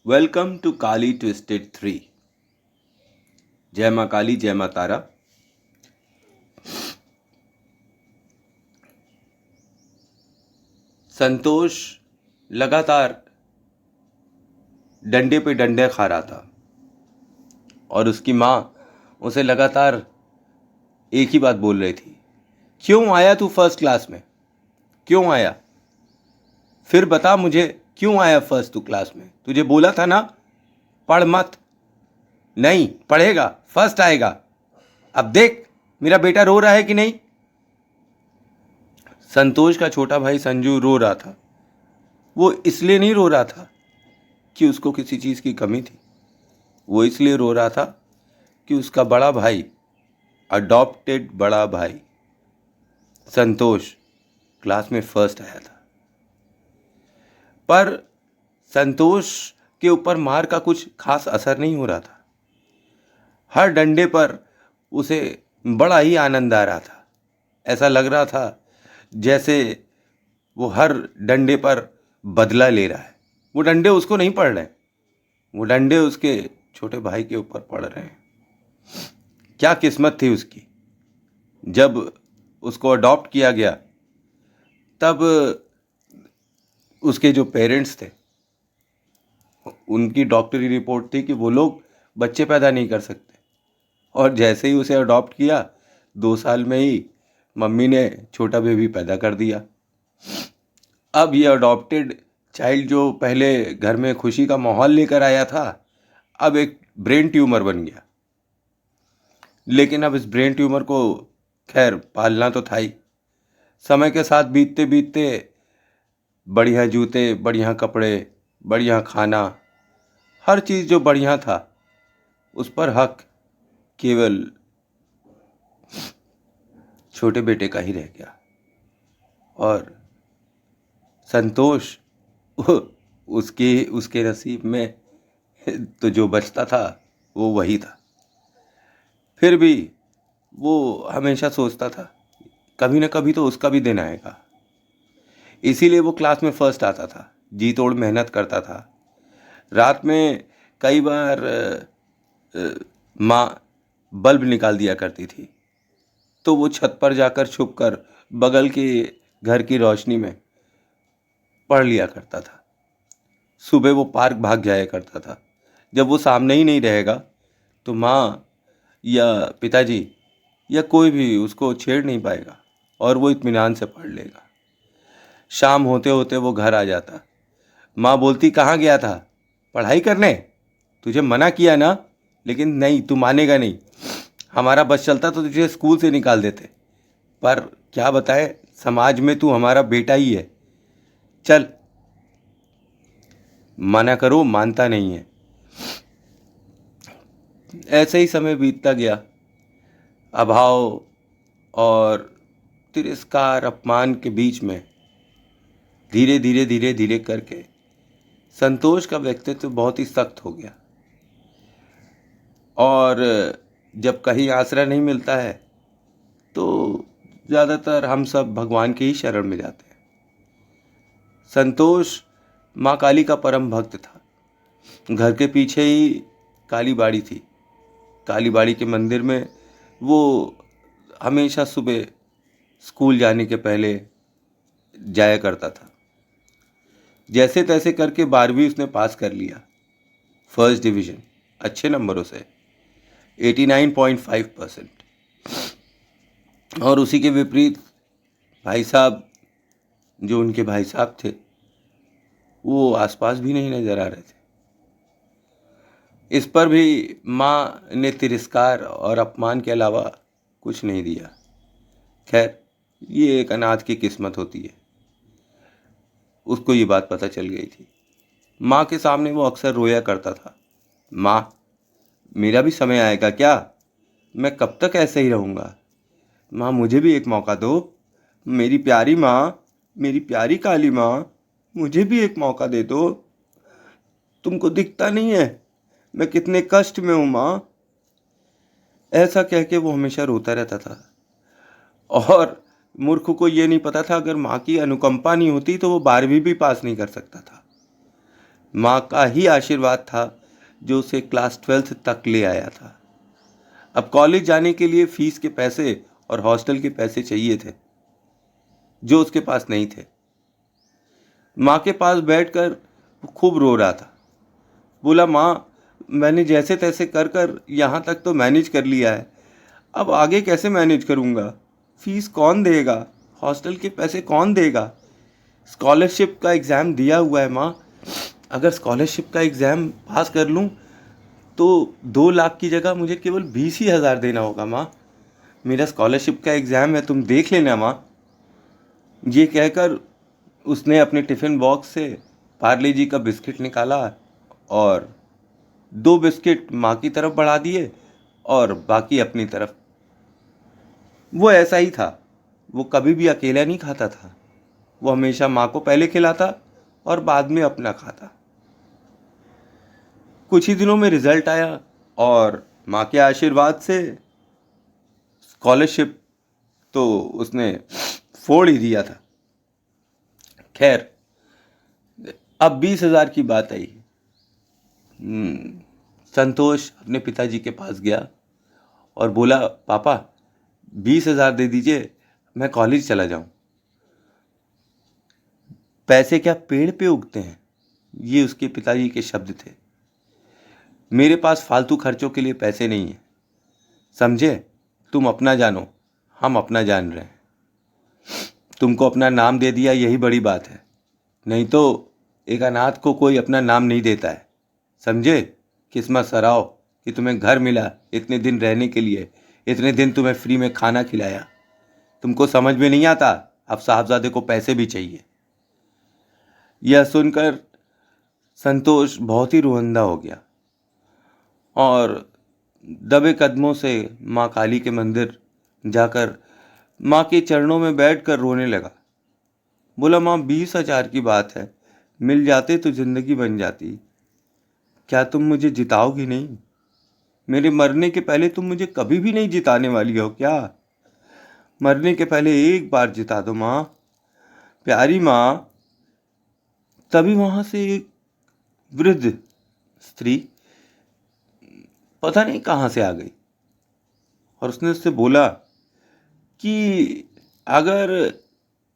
Welcome to Kali twisted 3। जय माँ काली, जय माँ तारा। संतोष लगातार डंडे पे डंडे खा रहा था और उसकी माँ उसे लगातार एक ही बात बोल रही थी। क्यों आया तू फर्स्ट क्लास में? क्यों आया? फिर बता मुझे, क्यों आया फर्स्ट तू क्लास में? तुझे बोला था ना पढ़ मत। नहीं पढ़ेगा, फर्स्ट आएगा। अब देख मेरा बेटा रो रहा है कि नहीं। संतोष का छोटा भाई संजू रो रहा था। वो इसलिए नहीं रो रहा था कि उसको किसी चीज़ की कमी थी। वो इसलिए रो रहा था कि उसका बड़ा भाई, अडॉप्टेड बड़ा भाई संतोष, क्लास में फर्स्ट आया था। पर संतोष के ऊपर मार का कुछ खास असर नहीं हो रहा था। हर डंडे पर उसे बड़ा ही आनंद आ रहा था। ऐसा लग रहा था जैसे वो हर डंडे पर बदला ले रहा है। वो डंडे उसको नहीं पड़ रहे, वो डंडे उसके छोटे भाई के ऊपर पड़ रहे हैं। क्या किस्मत थी उसकी। जब उसको अडॉप्ट किया गया तब उसके जो पेरेंट्स थे उनकी डॉक्टरी रिपोर्ट थी कि वो लोग बच्चे पैदा नहीं कर सकते। और जैसे ही उसे अडॉप्ट किया 2 साल में ही मम्मी ने छोटा बेबी पैदा कर दिया। अब ये अडॉप्टेड चाइल्ड जो पहले घर में खुशी का माहौल लेकर आया था, अब एक ब्रेन ट्यूमर बन गया। लेकिन अब इस ब्रेन ट्यूमर को खैर पालना तो था ही। समय के साथ बीतते बीतते बढ़िया जूते, बढ़िया कपड़े, बढ़िया खाना, हर चीज़ जो बढ़िया था उस पर हक केवल छोटे बेटे का ही रह गया। और संतोष उसके उसके नसीब में तो जो बचता था वो वही था। फिर भी वो हमेशा सोचता था कभी ना कभी तो उसका भी दिन आएगा। इसीलिए वो क्लास में फर्स्ट आता था, जी तोड़ मेहनत करता था। रात में कई बार माँ बल्ब निकाल दिया करती थी तो वो छत पर जाकर छुप कर बगल के घर की रोशनी में पढ़ लिया करता था। सुबह वो पार्क भाग जाया करता था। जब वो सामने ही नहीं रहेगा तो माँ या पिताजी या कोई भी उसको छेड़ नहीं पाएगा और वो इत्मीनान से पढ़ लेगा। शाम होते होते वो घर आ जाता। माँ बोलती कहाँ गया था? पढ़ाई करने। तुझे मना किया ना, लेकिन नहीं, तू मानेगा नहीं। हमारा बस चलता तो तुझे स्कूल से निकाल देते। पर क्या बताए, समाज में तू हमारा बेटा ही है। चल। मना करो मानता नहीं है। ऐसे ही समय बीतता गया। अभाव और तिरस्कार अपमान के बीच में धीरे धीरे धीरे धीरे करके संतोष का व्यक्तित्व बहुत ही सख्त हो गया। और जब कहीं आसरा नहीं मिलता है तो ज़्यादातर हम सब भगवान के ही शरण में जाते हैं। संतोष माँ काली का परम भक्त था। घर के पीछे ही काली बाड़ी थी। काली बाड़ी के मंदिर में वो हमेशा सुबह स्कूल जाने के पहले जाया करता था। जैसे तैसे करके 12वीं उसने पास कर लिया, फर्स्ट डिवीज़न, अच्छे नंबरों से, 89.5%। और उसी के विपरीत भाई साहब, जो उनके भाई साहब थे, वो आसपास भी नहीं नजर आ रहे थे। इस पर भी माँ ने तिरस्कार और अपमान के अलावा कुछ नहीं दिया। खैर, ये एक अनाथ की किस्मत होती है। उसको ये बात पता चल गई थी। माँ के सामने वो अक्सर रोया करता था। माँ, मेरा भी समय आएगा क्या? मैं कब तक ऐसे ही रहूँगा? माँ, मुझे भी एक मौका दो। मेरी प्यारी माँ, मेरी प्यारी काली माँ, मुझे भी एक मौका दे दो। तुमको दिखता नहीं है मैं कितने कष्ट में हूँ माँ? ऐसा कह के वो हमेशा रोता रहता था। और मूर्ख को ये नहीं पता था अगर माँ की अनुकंपा नहीं होती तो वो 12वीं भी पास नहीं कर सकता था। माँ का ही आशीर्वाद था जो उसे क्लास 12th तक ले आया था। अब कॉलेज जाने के लिए फीस के पैसे और हॉस्टल के पैसे चाहिए थे, जो उसके पास नहीं थे। माँ के पास बैठकर वो खूब रो रहा था। बोला, माँ, मैंने जैसे तैसे कर कर यहाँ तक तो मैनेज कर लिया है, अब आगे कैसे मैनेज करूँगा? फीस कौन देगा? हॉस्टल के पैसे कौन देगा? स्कॉलरशिप का एग्ज़ाम दिया हुआ है माँ, अगर स्कॉलरशिप का एग्ज़ाम पास कर लूँ तो 2 लाख की जगह मुझे केवल 20 ही हज़ार देना होगा माँ। मेरा स्कॉलरशिप का एग्ज़ाम है, तुम देख लेना माँ। ये कहकर उसने अपने टिफ़िन बॉक्स से पार्ले जी का बिस्किट निकाला और 2 बिस्किट माँ की तरफ बढ़ा दिए और बाकी अपनी तरफ। वो ऐसा ही था, वो कभी भी अकेला नहीं खाता था। वो हमेशा माँ को पहले खिलाता और बाद में अपना खाता। कुछ ही दिनों में रिजल्ट आया और माँ के आशीर्वाद से स्कॉलरशिप तो उसने फोड़ ही दिया था। खैर, अब 20 हज़ार की बात आई। संतोष अपने पिताजी के पास गया और बोला, पापा 20 हज़ार दे दीजिए, मैं कॉलेज चला जाऊं। पैसे क्या पेड़ पे उगते हैं? ये उसके पिताजी के शब्द थे। मेरे पास फालतू खर्चों के लिए पैसे नहीं है, समझे? तुम अपना जानो, हम अपना जान रहे हैं। तुमको अपना नाम दे दिया, यही बड़ी बात है, नहीं तो एक अनाथ को कोई अपना नाम नहीं देता है, समझे? किस्मत सराओ कि तुम्हें घर मिला इतने दिन रहने के लिए, इतने दिन तुम्हें फ्री में खाना खिलाया। तुमको समझ में नहीं आता, अब साहबजादे को पैसे भी चाहिए। यह सुनकर संतोष बहुत ही रोंदा हो गया और दबे कदमों से माँ काली के मंदिर जाकर माँ के चरणों में बैठकर रोने लगा। बोला, माँ 20 हज़ार की बात है, मिल जाते तो जिंदगी बन जाती। क्या तुम मुझे जिताओगी नहीं? मेरे मरने के पहले तुम मुझे कभी भी नहीं जिताने वाली हो क्या? मरने के पहले एक बार जिता दो माँ, प्यारी माँ। तभी वहां से एक वृद्ध स्त्री पता नहीं कहां से आ गई और उसने उससे बोला कि अगर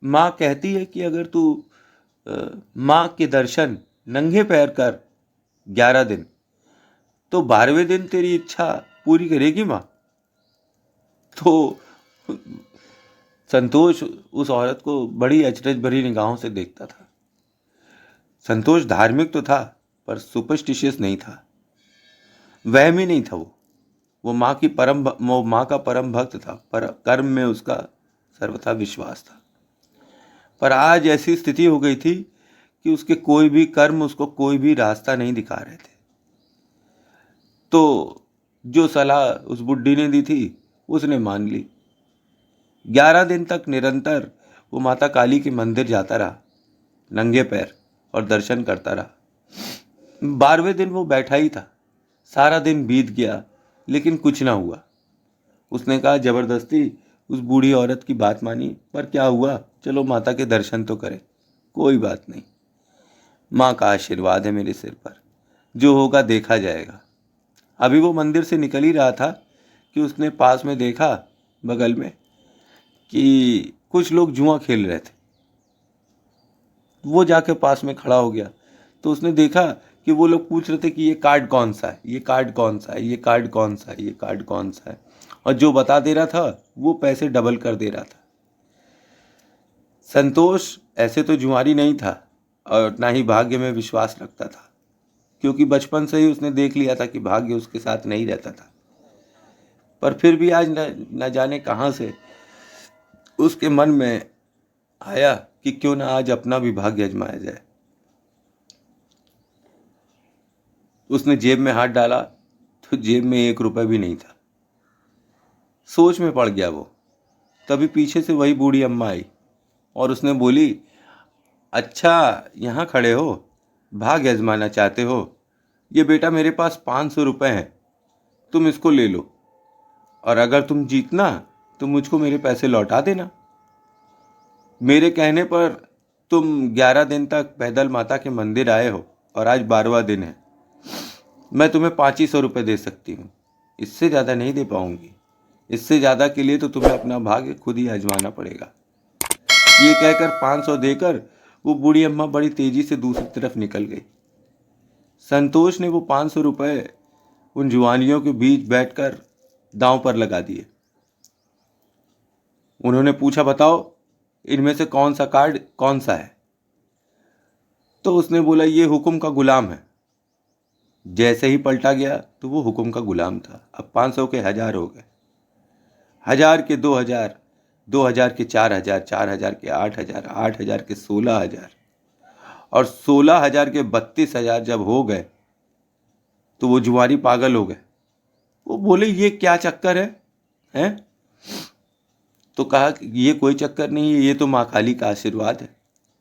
माँ कहती है कि अगर तू माँ के दर्शन नंगे पैर कर 11 दिन, तो 12वें दिन तेरी इच्छा पूरी करेगी माँ। तो संतोष उस औरत को बड़ी अचरज भरी निगाहों से देखता था। संतोष धार्मिक तो था पर सुपरस्टिशियस नहीं था, वहमी नहीं था। वो माँ का परम भक्त था, पर कर्म में उसका सर्वथा विश्वास था। पर आज ऐसी स्थिति हो गई थी कि उसके कोई भी कर्म उसको कोई भी रास्ता नहीं दिखा रहे थे। तो जो सलाह उस बुड्ढी ने दी थी उसने मान ली। 11 दिन तक निरंतर वो माता काली के मंदिर जाता रहा, नंगे पैर, और दर्शन करता रहा। 12वें दिन वो बैठा ही था। सारा दिन बीत गया लेकिन कुछ ना हुआ। उसने कहा, जबरदस्ती उस बूढ़ी औरत की बात मानी, पर क्या हुआ, चलो माता के दर्शन तो करें। कोई बात नहीं, माँ का आशीर्वाद है मेरे सिर पर, जो होगा देखा जाएगा। अभी वो मंदिर से निकल ही रहा था कि उसने पास में देखा, बगल में, कि कुछ लोग जुआ खेल रहे थे। वो जाके पास में खड़ा हो गया तो उसने देखा कि वो लोग पूछ रहे थे कि ये कार्ड कौन सा है, ये कार्ड कौन सा है, ये कार्ड कौन सा है, ये कार्ड कौन सा है। और जो बता दे रहा था वो पैसे डबल कर दे रहा था। संतोष ऐसे तो जुआरी नहीं था और ना ही भाग्य में विश्वास रखता था, क्योंकि बचपन से ही उसने देख लिया था कि भाग्य उसके साथ नहीं रहता था। पर फिर भी आज न जाने कहाँ से उसके मन में आया कि क्यों ना आज अपना भी भाग्य आजमाया जाए। उसने जेब में हाथ डाला तो जेब में 1 रुपया भी नहीं था। सोच में पड़ गया वो। तभी पीछे से वही बूढ़ी अम्मा आई और उसने बोली, अच्छा यहाँ खड़े हो, भाग्य आजमाना चाहते हो? ये बेटा मेरे पास 500 रुपये हैं, तुम इसको ले लो, और अगर तुम जीतना तो मुझको मेरे पैसे लौटा देना। मेरे कहने पर तुम 11 दिन तक पैदल माता के मंदिर आए हो, और आज 12वां दिन है। मैं तुम्हें 500 दे सकती हूँ, इससे ज़्यादा नहीं दे पाऊंगी। इससे ज़्यादा के लिए तो तुम्हें अपना भाग्य खुद ही आजमाना पड़ेगा। ये कहकर 500 देकर वो बूढ़ी अम्मा बड़ी तेजी से दूसरी तरफ निकल गई। संतोष ने वो 500 रुपये उन जुआनियों के बीच बैठकर दांव पर लगा दिए। उन्होंने पूछा, बताओ इनमें से कौन सा कार्ड कौन सा है? तो उसने बोला, ये हुक्म का गुलाम है। जैसे ही पलटा गया तो वो हुक्म का गुलाम था। अब 500 के 1000 हो गए, 1000 के 2000, 2000 के 4000, 4000 के 8000, 8000 के 16000 और 16000 के 32000 जब हो गए तो वो जुआरी पागल हो गए। वो बोले, ये क्या चक्कर है, हैं? तो कहा कि ये कोई चक्कर नहीं है, ये तो माँ काली का आशीर्वाद है।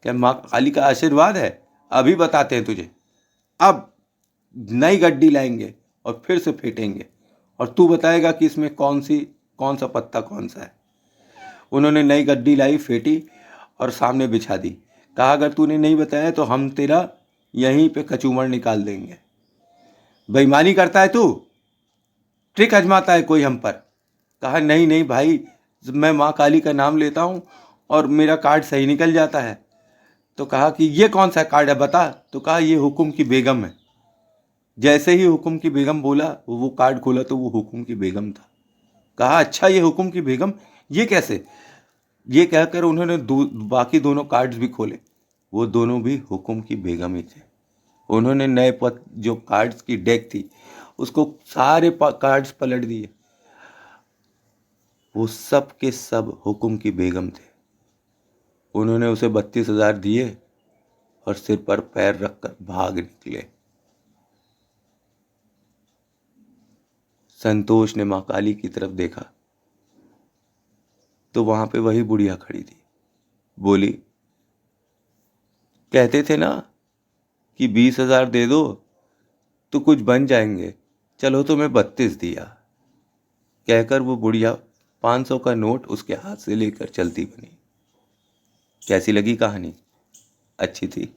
क्या माँ काली का आशीर्वाद है? अभी बताते हैं तुझे। अब नई गड्डी लाएंगे और फिर से फेंटेंगे और तू बताएगा कि इसमें कौन सा पत्ता कौन सा है। उन्होंने नई गड्डी लाई, फेंटी और सामने बिछा दी। कहा, अगर तूने नहीं बताया तो हम तेरा यहीं पे कचूमर निकाल देंगे। बेईमानी करता है तू, ट्रिक आजमाता है कोई हम पर। कहा, नहीं नहीं भाई, मैं माँ काली का नाम लेता हूँ और मेरा कार्ड सही निकल जाता है। तो कहा कि ये कौन सा कार्ड है बता। तो कहा, ये हुकुम की बेगम है। जैसे ही हुकुम की बेगम बोला, वो कार्ड खोला तो वो हुकुम की बेगम था। कहा, अच्छा ये हुकुम की बेगम, ये कैसे? ये कहकर उन्होंने बाकी दोनों कार्ड्स भी खोले। वो दोनों भी हुकुम की बेगम ही थे। उन्होंने नए जो कार्ड्स की डेक थी उसको सारे कार्ड्स पलट दिए। वो सब के सब हुकुम की बेगम थे। उन्होंने उसे 32000 दिए और सिर पर पैर रखकर भाग निकले। संतोष ने मां काली की तरफ देखा तो वहां पे वही बुढ़िया खड़ी थी। बोली, कहते थे ना कि 20,000 दे दो तो कुछ बन जाएंगे, चलो तुम्हें 32 दिया। कहकर वो बुढ़िया 500 का नोट उसके हाथ से लेकर चलती बनी। कैसी लगी कहानी? अच्छी थी।